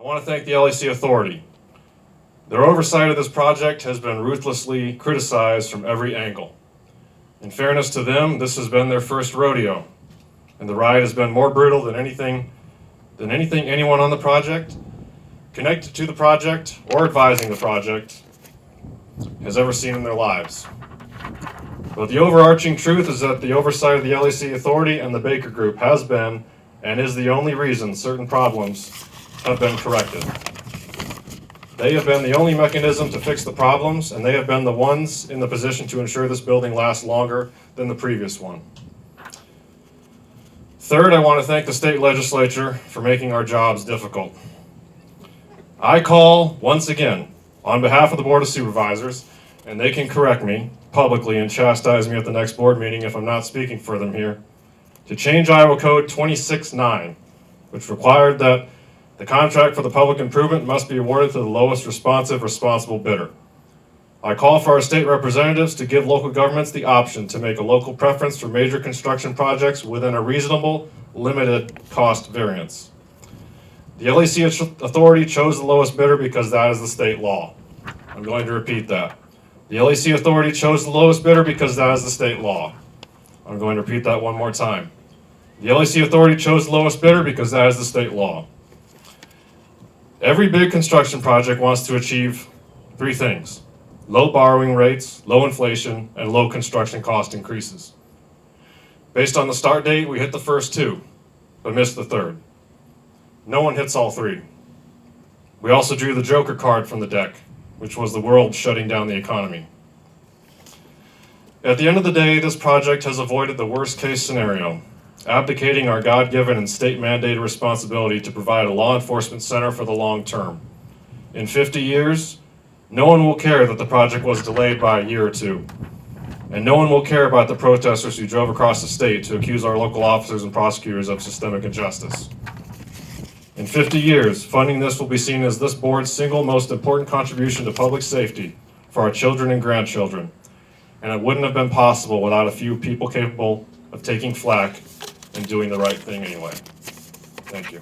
I want to thank the LEC Authority. Their oversight of this project has been ruthlessly criticized from every angle. In fairness to them, this has been their first rodeo, and the ride has been more brutal than anything anyone on the project, connected to the project, or advising the project has ever seen in their lives. But the overarching truth is that the oversight of the LEC Authority and the Baker Group has been and is the only reason certain problems have been corrected. They have been the only mechanism to fix the problems, and they have been the ones in the position to ensure this building lasts longer than the previous one. Third, I want to thank the state legislature for making our jobs difficult. I call, once again, on behalf of the Board of Supervisors, and they can correct me publicly and chastise me at the next board meeting if I'm not speaking for them here, to change Iowa Code 26-9, which required that the contract for the public improvement must be awarded to the lowest responsible bidder. I call for our state representatives to give local governments the option to make a local preference for major construction projects within a reasonable, limited cost variance. The LEC Authority chose the lowest bidder because that is the state law. I'm going to repeat that. The LEC Authority chose the lowest bidder because that is the state law. I'm going to repeat that one more time. The LEC Authority chose the lowest bidder because that is the state law. Every big construction project wants to achieve three things: low borrowing rates, low inflation, and low construction cost increases. Based on the start date, we hit the first two, but missed the third. No one hits all three. We also drew the Joker card from the deck, which was the world shutting down the economy. At the end of the day, this project has avoided the worst case scenario, abdicating our God-given and state-mandated responsibility to provide a law enforcement center for the long term. In 50 years, no one will care that the project was delayed by a year or two, and no one will care about the protesters who drove across the state to accuse our local officers and prosecutors of systemic injustice. In 50 years, funding this will be seen as this board's single most important contribution to public safety for our children and grandchildren, and it wouldn't have been possible without a few people capable of taking flack and doing the right thing anyway. Thank you.